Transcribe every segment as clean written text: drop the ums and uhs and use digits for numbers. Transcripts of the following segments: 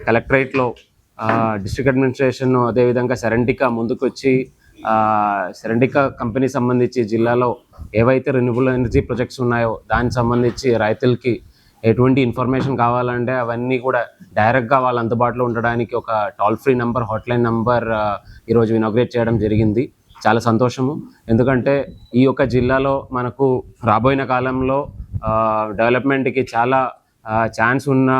కలెక్టరేట్లో district administration అదేవిధంగా సెరెంటికా ముందుకు వచ్చి సెరెంటికా కంపెనీ సంబంధించి జిల్లాలో ఏవైతే రెన్యూబుల్ ఎనర్జీ ప్రాజెక్ట్స్ ఉన్నాయో దానికి సంబంధించి రైతులకి ఎటువంటి ఇన్ఫర్మేషన్ కావాలంటే అవన్నీ కూడా డైరెక్ట్గా వాళ్ళ అందుబాటులో ఉండడానికి ఒక toll free number, hotline number ఈరోజు ఇనాగ్రేట్ చేయడం జరిగింది. చాలా సంతోషము. ఎందుకంటే ఈ యొక్క జిల్లాలో మనకు రాబోయే కాలంలో డెవలప్మెంట్కి చాలా ఛాన్స్ ఉన్న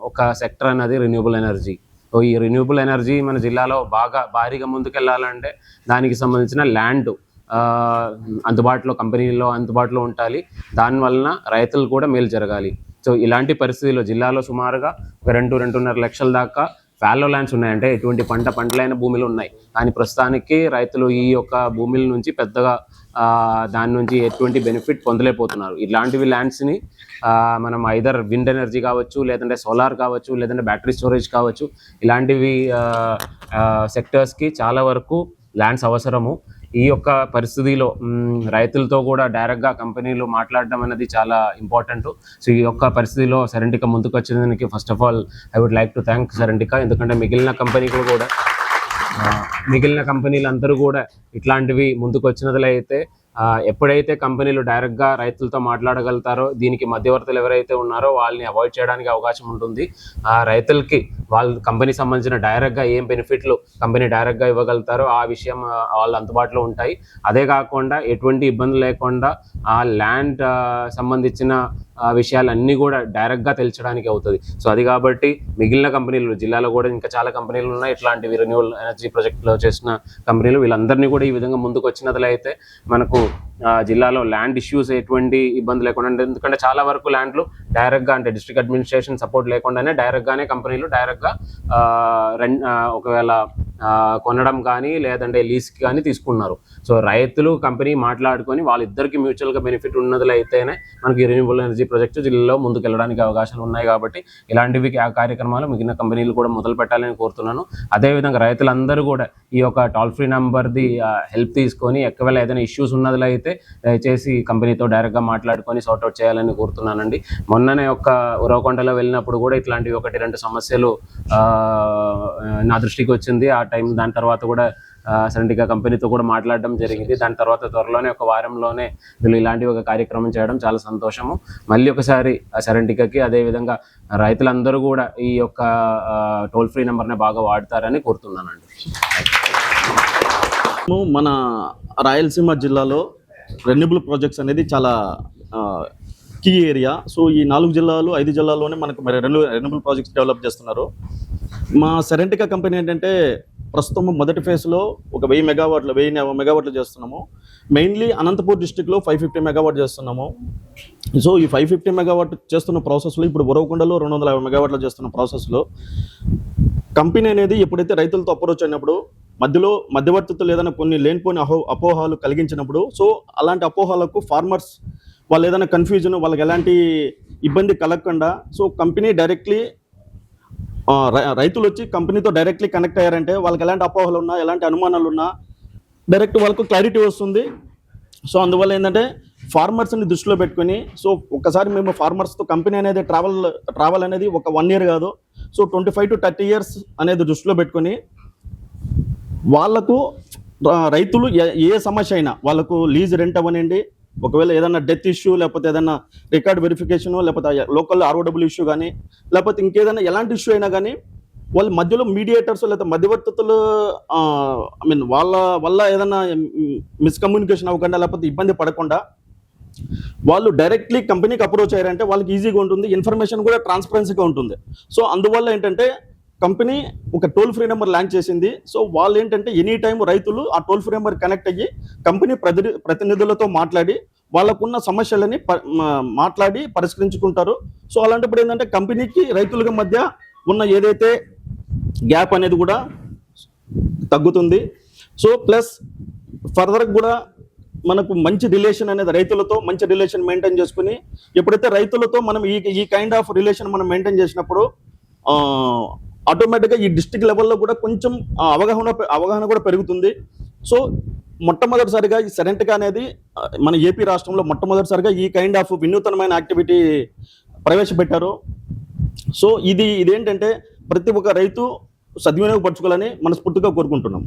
ఒక సెక్టర్ అన్నది రెన్యూబుల్ ఎనర్జీ. సో ఈ రెన్యూబుల్ ఎనర్జీ మన జిల్లాలో భారీగా ముందుకెళ్ళాలంటే దానికి సంబంధించిన ల్యాండ్ కంపెనీలో అందుబాటులో ఉండాలి. దానివలన రైతులు కూడా మేలు జరగాలి. సో ఇలాంటి పరిస్థితుల్లో జిల్లాలో సుమారుగా ఒక 2-2.5 లక్షల దాకా ఫ్యాలో ల్యాండ్స్ ఉన్నాయి. అంటే ఎటువంటి పంటలైన భూములు ఉన్నాయి. కానీ ప్రస్తుతానికి రైతులు ఈ యొక్క భూముల నుంచి పెద్దగా దాని నుంచి ఎటువంటి బెనిఫిట్ పొందలేకపోతున్నారు. ఇలాంటివి ల్యాండ్స్ని మనం ఐదర్ విండ్ ఎనర్జీ కావచ్చు, లేదంటే సోలార్ కావచ్చు, లేదంటే బ్యాటరీ స్టోరేజ్ కావచ్చు, ఇలాంటివి సెక్టర్స్కి చాలా వరకు ల్యాండ్స్ అవసరము. ఈ యొక్క పరిస్థితిలో రైతులతో కూడా డైరెక్ట్గా కంపెనీలు మాట్లాడడం అనేది చాలా ఇంపార్టెంట్. సో ఈ యొక్క పరిస్థితిలో సెరెంటికా ముందుకు వచ్చినందుకు first of all I would like to thank Serentica. ఎందుకంటే మిగిలిన కంపెనీలందరూ కూడా ఇట్లాంటివి ముందుకు వచ్చినట్లయితే ఎప్పుడైతే కంపెనీలు డైరెక్ట్గా రైతులతో మాట్లాడగలుగుతారో, దీనికి మధ్యవర్తులు ఎవరైతే ఉన్నారో వాళ్ళని అవాయిడ్ చేయడానికి అవకాశం ఉంటుంది. రైతులకి వాళ్ళ కంపెనీ సంబంధించిన డైరెక్ట్గా ఏం బెనిఫిట్లు కంపెనీ డైరెక్ట్గా ఇవ్వగలుగుతారో ఆ విషయం వాళ్ళు అందుబాటులో ఉంటాయి. అదే కాకుండా ఎటువంటి ఇబ్బంది లేకుండా ఆ ల్యాండ్ సంబంధించిన విషయాలన్నీ కూడా డైరెక్ట్గా తెలియడానికి అవుతుంది. సో అది కాబట్టి మిగిలిన కంపెనీలు జిల్లాలో కూడా ఇంకా చాలా కంపెనీలు ఉన్నాయి. ఇట్లాంటివి రెన్యూవల్ ఎనర్జీ ప్రాజెక్టులో చేసిన కంపెనీలు వీళ్ళందరినీ కూడా ఈ విధంగా ముందుకు వచ్చినట్లయితే మనకు జిల్లాలో ల్యాండ్ ఇష్యూస్ ఎటువంటి ఇబ్బంది లేకుండా, ఎందుకంటే చాలా వరకు ల్యాండ్లు డైరెక్ట్గా అంటే డిస్ట్రిక్ట్ అడ్మినిస్ట్రేషన్ సపోర్ట్ లేకుండానే డైరెక్ట్గానే కంపెనీలు డైరెక్ట్గా ఒకవేళ కొనడం కానీ లేదంటే లీజ్కి కానీ తీసుకున్నారు. సో రైతులు కంపెనీ మాట్లాడుకొని వాళ్ళిద్దరికి మ్యూచువల్గా బెనిఫిట్ ఉన్నట్లయితేనే మనకి రెన్యూబుల్ ఎనర్జీ ప్రాజెక్టు జిల్లాలో ముందుకు వెళ్ళడానికి అవకాశాలు ఉన్నాయి. కాబట్టి ఇలాంటివి కార్యక్రమాలు మిగిలిన కంపెనీలు కూడా మొదలు పెట్టాలని కోరుతున్నాను. అదేవిధంగా రైతులందరూ కూడా ఈ యొక్క టోల్ ఫ్రీ నెంబర్ది హెల్ప్ తీసుకొని ఒకవేళ ఏదైనా ఇష్యూస్ ఉన్నట్లయితే దయచేసి కంపెనీతో డైరెక్ట్గా మాట్లాడుకొని సార్ట్అవుట్ చేయాలని కోరుతున్నానండి. మొన్ననే ఉరవకొండలో వెళ్ళినప్పుడు కూడా ఇట్లాంటివి 1-2 సమస్యలు నా దృష్టికి వచ్చింది. దాని తర్వాత కూడా సెరెంటికా కంపెనీతో కూడా మాట్లాడడం జరిగింది. దాని తర్వాత త్వరలోనే ఒక వారంలోనే వీళ్ళు ఇలాంటి ఒక కార్యక్రమం చేయడం చాలా సంతోషము. మళ్ళీ ఒకసారి సెరెంటికాకి అదేవిధంగా రైతులందరూ కూడా ఈ యొక్క టోల్ ఫ్రీ నెంబర్ని బాగా వాడతారని కోరుతున్నానండి. మన రాయలసీమ జిల్లాలో రెన్యూబుల్ ప్రాజెక్ట్స్ అనేది చాలా కీ ఏరియా. సో ఈ 4 జిల్లాలు 5 జిల్లాల్లోనే మనకు రెన్యూబుల్ ప్రాజెక్ట్స్ డెవలప్ చేస్తున్నారు. మా సెరెంటికా కంపెనీ ఏంటంటే ప్రస్తుతం మొదటి ఫేజ్లో ఒక 1000 మెగావాట్లు చేస్తున్నాము. మెయిన్లీ అనంతపూర్ డిస్టిక్లో 550 మెగావాట్ చేస్తున్నాము. సో ఈ 550 మెగావాట్ చేస్తున్న ప్రాసెస్లో ఇప్పుడు ఉరవకొండలో 250 మెగావాట్లు చేస్తున్న ప్రాసెస్లో కంపెనీ అనేది ఎప్పుడైతే రైతులతో అప్రోచ్ అయినప్పుడు మధ్యవర్తిత్వం ఏదైనా కొన్ని లేనిపోని అపోహాలు కలిగించినప్పుడు, సో అలాంటి అపోహాలకు ఫార్మర్స్ వాళ్ళు ఏదైనా కన్ఫ్యూజన్, వాళ్ళకి ఎలాంటి ఇబ్బంది కలగకుండా సో కంపెనీ డైరెక్ట్లీ రైతులు వచ్చి కంపెనీతో డైరెక్ట్లీ కనెక్ట్ అయ్యారంటే వాళ్ళకి ఎలాంటి అపోహలు ఉన్నా ఎలాంటి అనుమానాలు ఉన్నా డైరెక్ట్ వాళ్ళకు క్లారిటీ వస్తుంది. సో అందువల్ల ఏంటంటే ఫార్మర్స్ని దృష్టిలో పెట్టుకొని సో ఒక్కసారి మేము ఫార్మర్స్తో కంపెనీ అనేది ట్రావెల్ అనేది ఒక 1 year కాదు, సో 25 to 30 years అనేది దృష్టిలో పెట్టుకొని వాళ్లకు రైతులు ఏ సమస్య అయినా వాళ్ళకు లీజ్ రెంట్ అవ్వనండి, ఒకవేళ ఏదైనా డెత్ ఇష్యూ, లేకపోతే ఏదైనా రికార్డ్ వెరిఫికేషను, లేకపోతే లోకల్ ROW ఇష్యూ కానీ, లేకపోతే ఇంకేదైనా ఎలాంటి ఇష్యూ అయినా కానీ వాళ్ళ మధ్యలో మీడియేటర్స్ లేదా మధ్యవర్తులు వాళ్ళ వల్ల ఏదైనా మిస్కమ్యూనికేషన్ అవ్వకుండా లేకపోతే ఇబ్బంది పడకుండా వాళ్ళు డైరెక్ట్లీ కంపెనీకి అప్రోచ్ అయ్యారంటే వాళ్ళకి ఈజీగా ఉంటుంది, ఇన్ఫర్మేషన్ కూడా ట్రాన్స్పరెన్సీగా ఉంటుంది. సో అందువల్ల ఏంటంటే కంపెనీ ఒక టోల్ ఫ్రీ నెంబర్ లాంచ్ చేసింది. సో వాళ్ళు ఏంటంటే ఎనీ టైం రైతులు ఆ టోల్ ఫ్రీ నెంబర్ కనెక్ట్ అయ్యి కంపెనీ ప్రతినిధులతో మాట్లాడి వాళ్ళకున్న సమస్యలని మాట్లాడి పరిష్కరించుకుంటారు. సో అలాంటప్పుడు ఏంటంటే కంపెనీకి రైతుల మధ్య ఉన్న ఏదైతే గ్యాప్ అనేది కూడా తగ్గుతుంది. సో ప్లస్ ఫర్దర్గా కూడా మనకు మంచి రిలేషన్ అనేది రైతులతో మంచి రిలేషన్ మెయింటైన్ చేసుకుని ఎప్పుడైతే రైతులతో మనం ఈ కైండ్ ఆఫ్ రిలేషన్ మనం మెయింటైన్ చేసినప్పుడు ఆటోమేటిక్గా ఈ డిస్ట్రిక్ట్ లెవెల్లో కూడా కొంచెం అవగాహన కూడా పెరుగుతుంది. సో మొట్టమొదటిసారిగా ఈ సెరెంటికా అనేది మన ఏపీ రాష్ట్రంలో మొట్టమొదటిసారిగా ఈ కైండ్ ఆఫ్ వినూతనమైన యాక్టివిటీ ప్రవేశపెట్టారు. సో ఇదేంటంటే ప్రతి ఒక్క రైతు సద్వినియోగపరచుకోవాలని మనస్ఫూర్తిగా కోరుకుంటున్నాం.